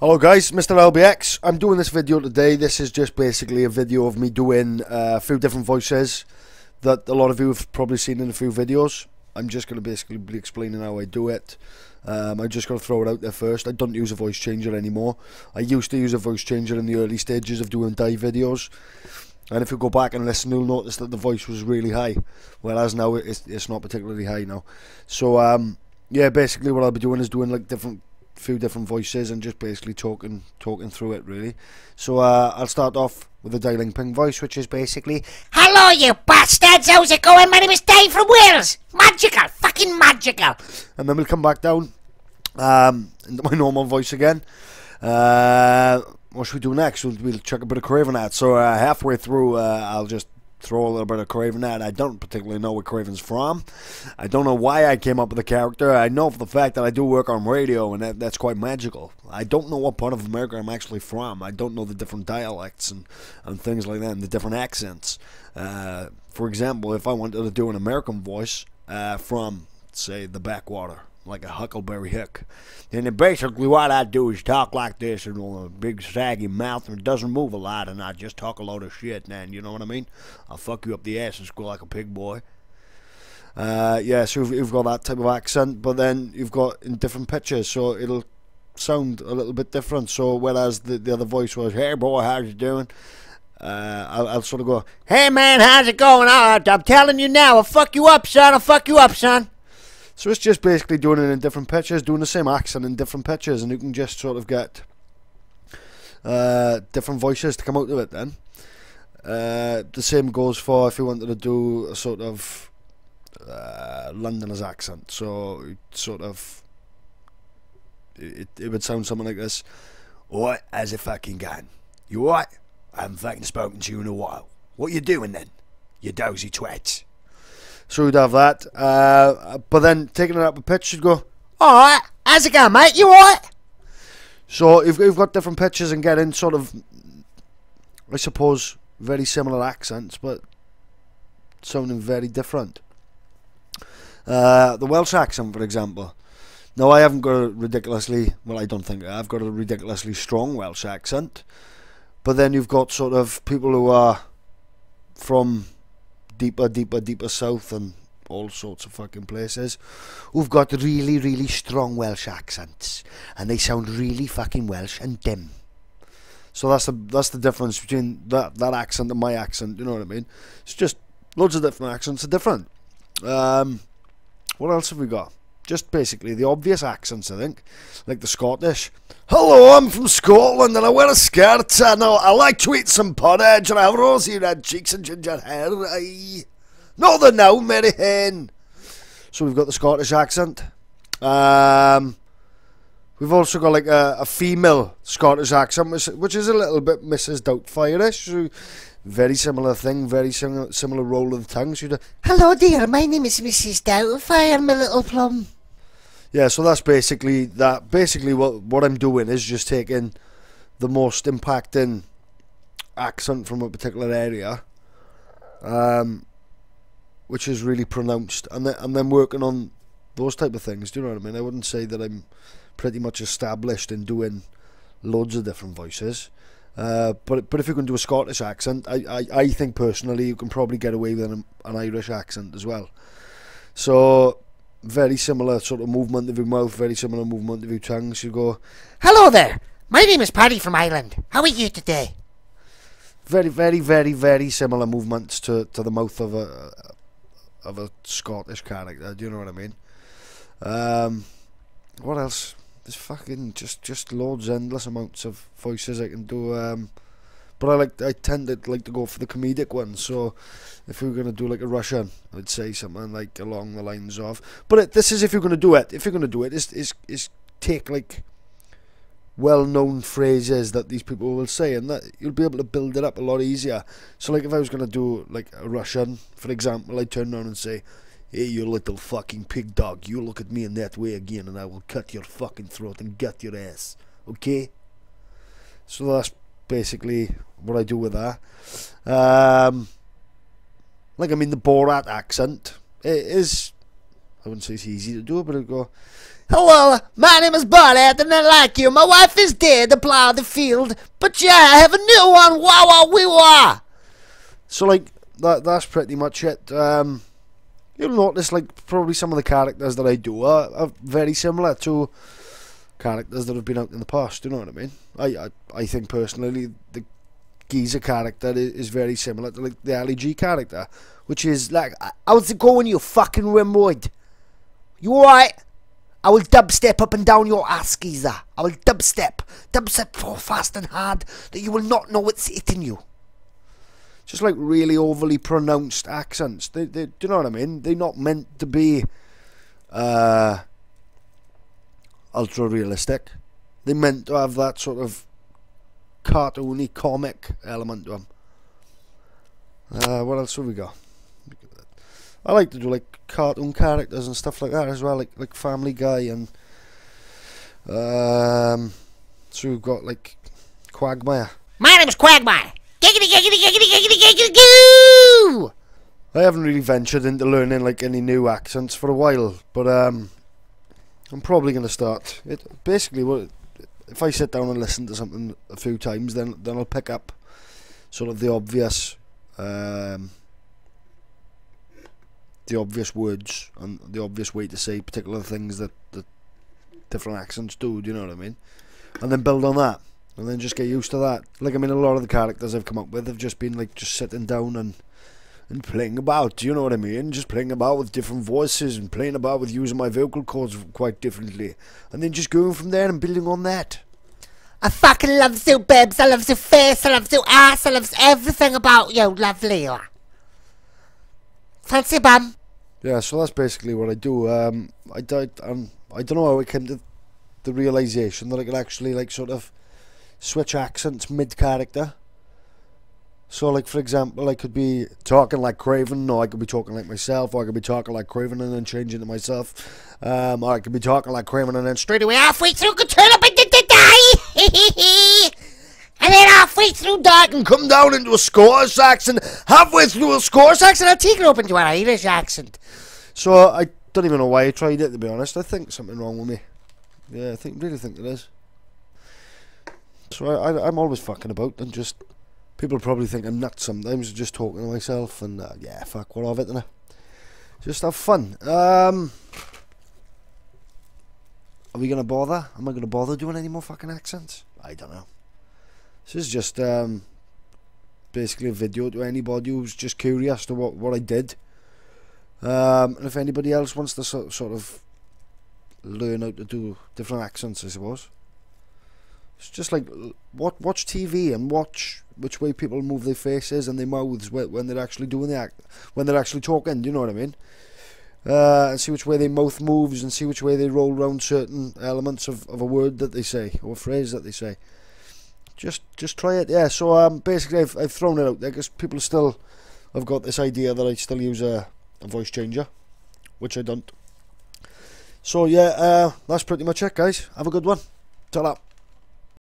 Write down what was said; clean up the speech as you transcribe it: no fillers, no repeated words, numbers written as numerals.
Hello guys, Mr. LBX. I'm doing this video today. This is just basically a video of me doing a few different voices that a lot of you have probably seen in a few videos. I'm just going to basically be explaining how I do it. I'm just going to throw it out there first. I don't use a voice changer anymore. I used to use a voice changer in the early stages of doing dive videos. And if you go back and listen, you'll notice that the voice was really high. Whereas now it's not particularly high now. So yeah, basically what I'll be doing is doing like few different voices and just basically talking through it really. So I'll start off with the Ling Ping voice, which is basically, hello you bastards, how's it going? My name is Dave from Wales. Magical, fucking magical. And then we'll come back down into my normal voice again. What should we do next? We'll check a bit of Craven at. So halfway through I'll just throw a little bit of Craven at. I don't particularly know where Craven's from. I don't know why I came up with the character. I know for the fact that I do work on radio, and that's quite magical. I don't know what part of America I'm actually from. I don't know the different dialects and things like that, and the different accents. For example, if I wanted to do an American voice from, say, the backwater, like a Huckleberry Hick, and basically what I do is talk like this and with a big saggy mouth and it doesn't move a lot, and I just talk a load of shit, man, you know what I mean? I'll fuck you up the ass and squeal like a pig boy. Yeah, so you've got that type of accent, but then you've got in different pitches, so it'll sound a little bit different. So whereas the other voice was, hey boy, how's you doing? I'll sort of go, hey man, how's it going? I'm telling you now, I'll fuck you up, son. I'll fuck you up, son. So it's just basically doing it in different pitches, doing the same accent in different pitches, and you can just sort of get different voices to come out of it then. The same goes for if you wanted to do a sort of Londoner's accent. So sort of it would sound something like this. What, how's it fucking going? You alright? I haven't fucking spoken to you in a while. What you doing then? You dozy twat. So you'd have that, but then taking it up a pitch, you'd go, alright, how's it going, mate? You alright? So if you've got different pitches and getting sort of, I suppose, very similar accents, but sounding very different. The Welsh accent, for example. Now, I haven't got a ridiculously, well, I don't think I've got a ridiculously strong Welsh accent, but then you've got sort of people who are from deeper south and all sorts of fucking places who've got really strong Welsh accents, and they sound really fucking Welsh and dim. So that's the difference between that accent and my accent, you know what I mean? It's just loads of different accents are different. What else have we got? Just basically the obvious accents, I think, like the Scottish. Hello, I'm from Scotland and I wear a skirt and I like to eat some porridge and I have rosy red cheeks and ginger hair. Aye. No, they're now, Mary Hen. So we've got the Scottish accent. We've also got like a female Scottish accent, which is a little bit Mrs. Doubtfire-ish. So very similar thing, very similar roll of the tongue. So hello dear, my name is Mrs. Doubtfire, my little plum. Yeah, so that's basically that. Basically what I'm doing is just taking the most impacting accent from a particular area, which is really pronounced, and then working on those type of things. Do you know what I mean? I wouldn't say that I'm pretty much established in doing loads of different voices. But if you can do a Scottish accent, I think personally you can probably get away with an Irish accent as well. So very similar sort of movement of your mouth, very similar movement of your tongue. So you go, hello there, my name is Paddy from Ireland. How are you today? Very similar movements to the mouth of a Scottish character. Do you know what I mean? What else? There's fucking just loads, endless amounts of voices I can do. But I tend to like to go for the comedic ones. So if we were gonna do like a Russian, I'd say something like along the lines of. But this is if you're gonna do it. If you're gonna do it, is take like well-known phrases that these people will say, and that you'll be able to build it up a lot easier. So like if I was gonna do like a Russian, for example, I'd turn around and say, hey, you little fucking pig dog, you look at me in that way again and I will cut your fucking throat and gut your ass. Okay? So that's basically what I do with that. Like, I mean, the Borat accent, it is, I wouldn't say it's easy to do, but I'd go, Hello, my name is Bud, I do not like you. My wife is dead to plow the field. But yeah, I have a new one. Wah wah wee wah. So like that's pretty much it. You'll notice like probably some of the characters that I do are very similar to characters that have been out in the past. Do you know what I mean? I think personally the geezer character is very similar to like the LEG character, which is like, how's it going, you fucking rimwood? You alright? I will dubstep up and down your ass, geezer. I will dubstep so fast and hard that you will not know it's hitting you. Just like really overly pronounced accents. Do you know what I mean? They're not meant to be ultra realistic. They're meant to have that sort of cartoony comic element to them. What else have we got? I like to do like cartoon characters and stuff like that as well, like Family Guy, and so we've got like Quagmire. My name's Quagmire. Giggity, giggity, giggity, giggity, giggity, goo! I haven't really ventured into learning like any new accents for a while, but I'm probably going to start. Basically, if I sit down and listen to something a few times, then I'll pick up sort of the obvious words and the obvious way to say particular things that different accents do. Do you know what I mean? And then build on that, and then just get used to that. Like, I mean, a lot of the characters I've come up with have just been like just sitting down and playing about. Do you know what I mean? Just playing about with different voices and playing about with using my vocal cords quite differently, and then just going from there and building on that. I fucking love you, babes. I love your face. I love your ass. I love everything about you, lovely. Fancy bum. Yeah, so that's basically what I do. I don't know how I came to the realization that I could actually like sort of switch accents mid-character. So like, for example, I could be talking like Craven, or I could be talking like myself, or I could be talking like Craven and then changing to myself, or I could be talking like Craven and then straight away Halfway through, could turn up into the die. And then halfway through, dark and come down into a Scottish accent. Halfway through a Scottish accent, I'll take it up into an Irish accent. So I don't even know why I tried it, to be honest. I think something wrong with me. Yeah, really think there is. So I'm always fucking about, and just people probably think I'm nuts sometimes, just talking to myself, and yeah, fuck, what of it, innit? Just have fun. Are we gonna bother? Am I gonna bother doing any more fucking accents? I don't know. This is just basically a video to anybody who's just curious to what I did. And if anybody else wants to sort of learn how to do different accents, I suppose. It's just like watch TV and watch which way people move their faces and their mouths when they're actually doing the when they're actually talking. Do you know what I mean? And see which way their mouth moves, and see which way they roll around certain elements of a word that they say, or a phrase that they say. Just try it. Yeah. So basically I've thrown it out there because people still have got this idea that I still use a voice changer, which I don't. So yeah, that's pretty much it, guys. Have a good one. Ta-ra.